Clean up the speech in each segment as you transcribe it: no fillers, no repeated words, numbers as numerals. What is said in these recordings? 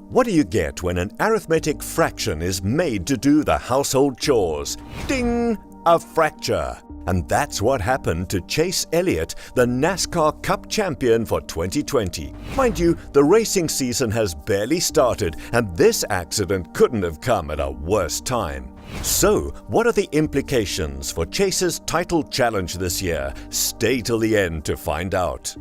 What do you get when an arithmetic fraction is made to do the household chores? Ding! A fracture. And that's what happened to Chase Elliot, the NASCAR Cup champion for 2020. Mind you, the racing season has barely started, and this accident couldn't have come at a worse time. So, what are the implications for Chase's title challenge this year? Stay till the end to find out.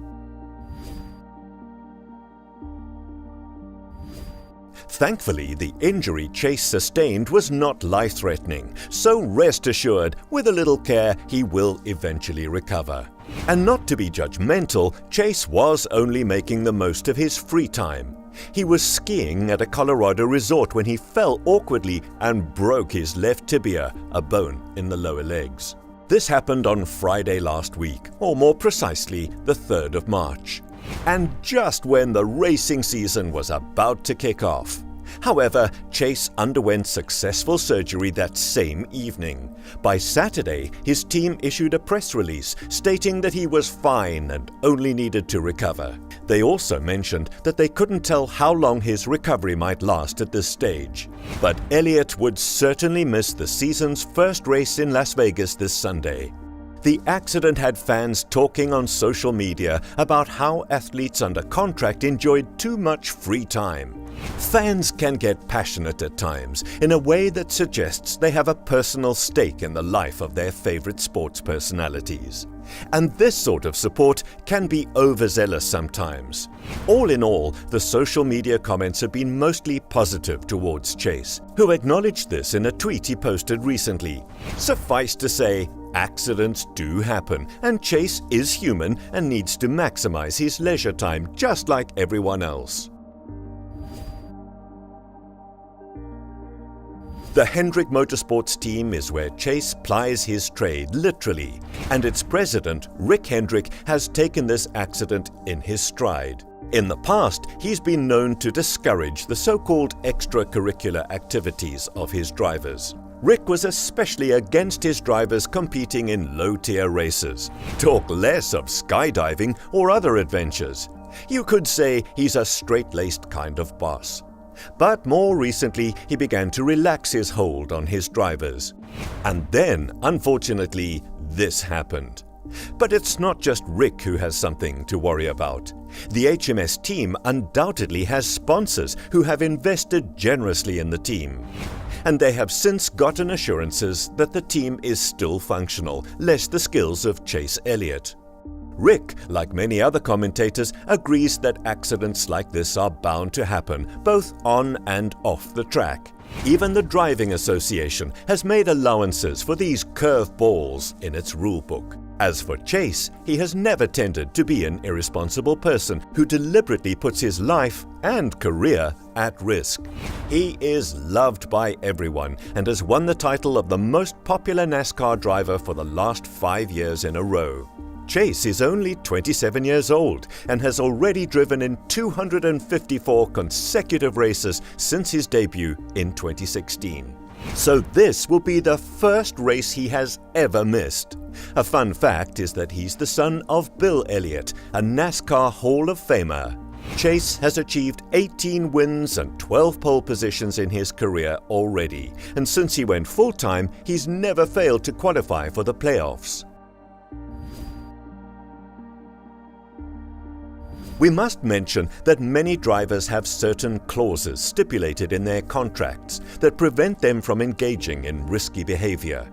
Thankfully, the injury Chase sustained was not life-threatening, so rest assured, with a little care, he will eventually recover. And not to be judgmental, Chase was only making the most of his free time. He was skiing at a Colorado resort when he fell awkwardly and broke his left tibia, a bone in the lower legs. This happened on Friday last week, or more precisely, the 3rd of March. And just when the racing season was about to kick off. However, Chase underwent successful surgery that same evening. By Saturday, his team issued a press release stating that he was fine and only needed to recover. They also mentioned that they couldn't tell how long his recovery might last at this stage. But Elliot would certainly miss the season's first race in Las Vegas this Sunday. The accident had fans talking on social media about how athletes under contract enjoyed too much free time. Fans can get passionate at times in a way that suggests they have a personal stake in the life of their favorite sports personalities. And this sort of support can be overzealous sometimes. All in all, the social media comments have been mostly positive towards Chase, who acknowledged this in a tweet he posted recently. Suffice to say, accidents do happen, and Chase is human and needs to maximize his leisure time just like everyone else. The Hendrick Motorsports team is where Chase plies his trade, literally, and its president, Rick Hendrick, has taken this accident in his stride. In the past, he's been known to discourage the so-called extracurricular activities of his drivers. Rick was especially against his drivers competing in low-tier races. Talk less of skydiving or other adventures. You could say he's a straight-laced kind of boss. But more recently, he began to relax his hold on his drivers. And then, unfortunately, this happened. But it's not just Rick who has something to worry about. The HMS team undoubtedly has sponsors who have invested generously in the team. And they have since gotten assurances that the team is still functional, less the skills of Chase Elliot. Rick, like many other commentators, agrees that accidents like this are bound to happen, both on and off the track. Even the Driving Association has made allowances for these curveballs in its rulebook. As for Chase, he has never tended to be an irresponsible person who deliberately puts his life and career at risk. He is loved by everyone and has won the title of the most popular NASCAR driver for the last 5 years in a row. Chase is only 27 years old and has already driven in 254 consecutive races since his debut in 2016. So this will be the first race he has ever missed. A fun fact is that he's the son of Bill Elliot, a NASCAR Hall of Famer. Chase has achieved 18 wins and 12 pole positions in his career already, and since he went full-time, he's never failed to qualify for the playoffs. We must mention that many drivers have certain clauses stipulated in their contracts that prevent them from engaging in risky behavior.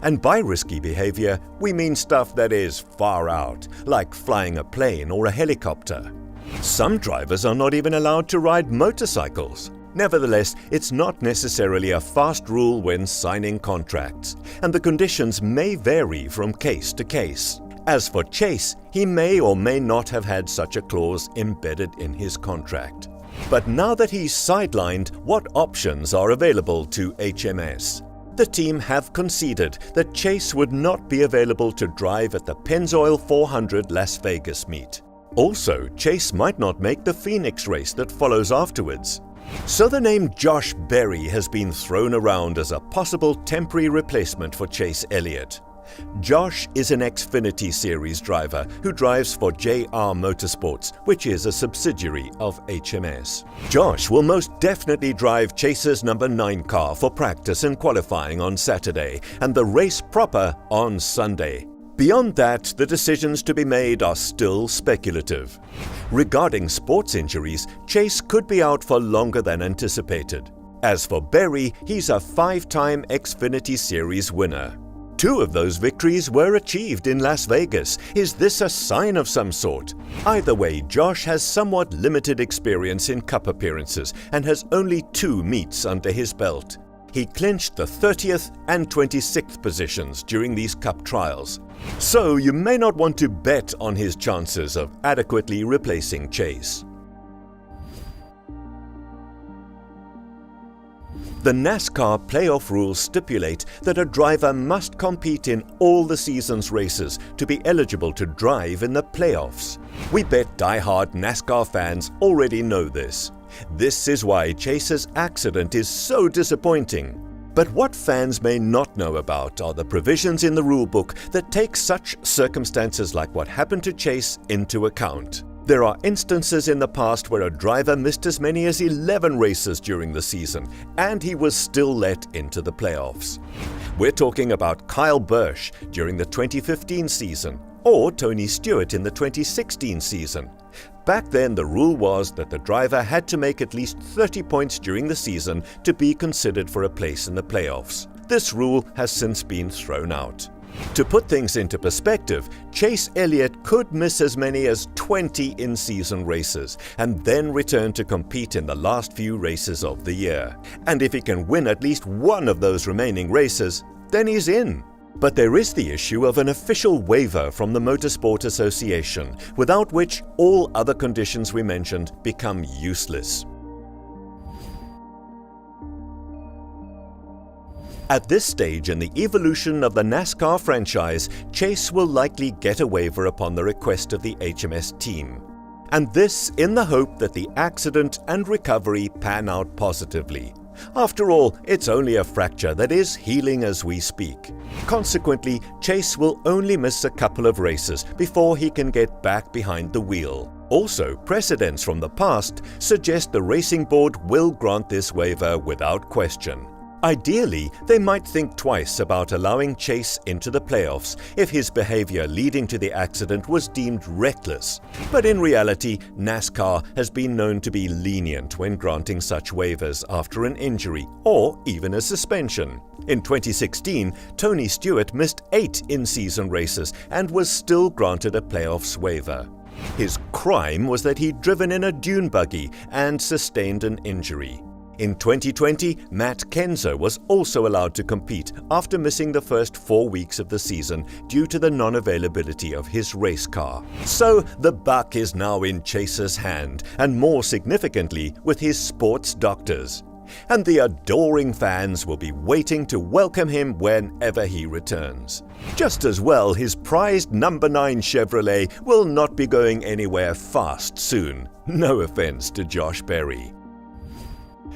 And by risky behavior, we mean stuff that is far out, like flying a plane or a helicopter. Some drivers are not even allowed to ride motorcycles. Nevertheless, it's not necessarily a fast rule when signing contracts, and the conditions may vary from case to case. As for Chase, he may or may not have had such a clause embedded in his contract. But now that he's sidelined, what options are available to HMS? The team have conceded that Chase would not be available to drive at the Pennzoil 400 Las Vegas meet. Also, Chase might not make the Phoenix race that follows afterwards. So the name Josh Berry has been thrown around as a possible temporary replacement for Chase Elliott. Josh is an Xfinity Series driver who drives for JR Motorsports, which is a subsidiary of HMS. Josh will most definitely drive Chase's number 9 car for practice and qualifying on Saturday, and the race proper on Sunday. Beyond that, the decisions to be made are still speculative. Regarding sports injuries, Chase could be out for longer than anticipated. As for Berry, he's a 5-time Xfinity Series winner. 2 of those victories were achieved in Las Vegas. Is this a sign of some sort? Either way, Josh has somewhat limited experience in Cup appearances and has only 2 meets under his belt. He clinched the 30th and 26th positions during these Cup trials. So you may not want to bet on his chances of adequately replacing Chase. The NASCAR playoff rules stipulate that a driver must compete in all the season's races to be eligible to drive in the playoffs. We bet die-hard NASCAR fans already know this. This is why Chase's accident is so disappointing. But what fans may not know about are the provisions in the rulebook that take such circumstances like what happened to Chase into account. There are instances in the past where a driver missed as many as 11 races during the season, and he was still let into the playoffs. We're talking about Kyle Busch during the 2015 season, or Tony Stewart in the 2016 season. Back then, the rule was that the driver had to make at least 30 points during the season to be considered for a place in the playoffs. This rule has since been thrown out. To put things into perspective, Chase Elliot could miss as many as 20 in-season races and then return to compete in the last few races of the year. And if he can win at least one of those remaining races, then he's in. But there is the issue of an official waiver from the Motorsport Association, without which all other conditions we mentioned become useless. At this stage in the evolution of the NASCAR franchise, Chase will likely get a waiver upon the request of the HMS team. And this in the hope that the accident and recovery pan out positively. After all, it's only a fracture that is healing as we speak. Consequently, Chase will only miss a couple of races before he can get back behind the wheel. Also, precedents from the past suggest the racing board will grant this waiver without question. Ideally, they might think twice about allowing Chase into the playoffs if his behavior leading to the accident was deemed reckless. But in reality, NASCAR has been known to be lenient when granting such waivers after an injury or even a suspension. In 2016, Tony Stewart missed 8 in-season races and was still granted a playoffs waiver. His crime was that he'd driven in a dune buggy and sustained an injury. In 2020, Matt Kenseth was also allowed to compete after missing the first 4 weeks of the season due to the non-availability of his race car. So the buck is now in Chase's hand, and more significantly, with his sports doctors. And the adoring fans will be waiting to welcome him whenever he returns. Just as well, his prized number 9 Chevrolet will not be going anywhere fast soon. No offense to Josh Berry.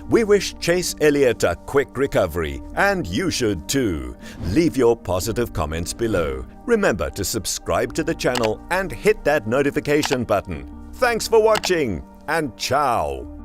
We wish Chase Elliot a quick recovery, and you should too. Leave your positive comments below. Remember to subscribe to the channel and hit that notification button. Thanks for watching, and ciao!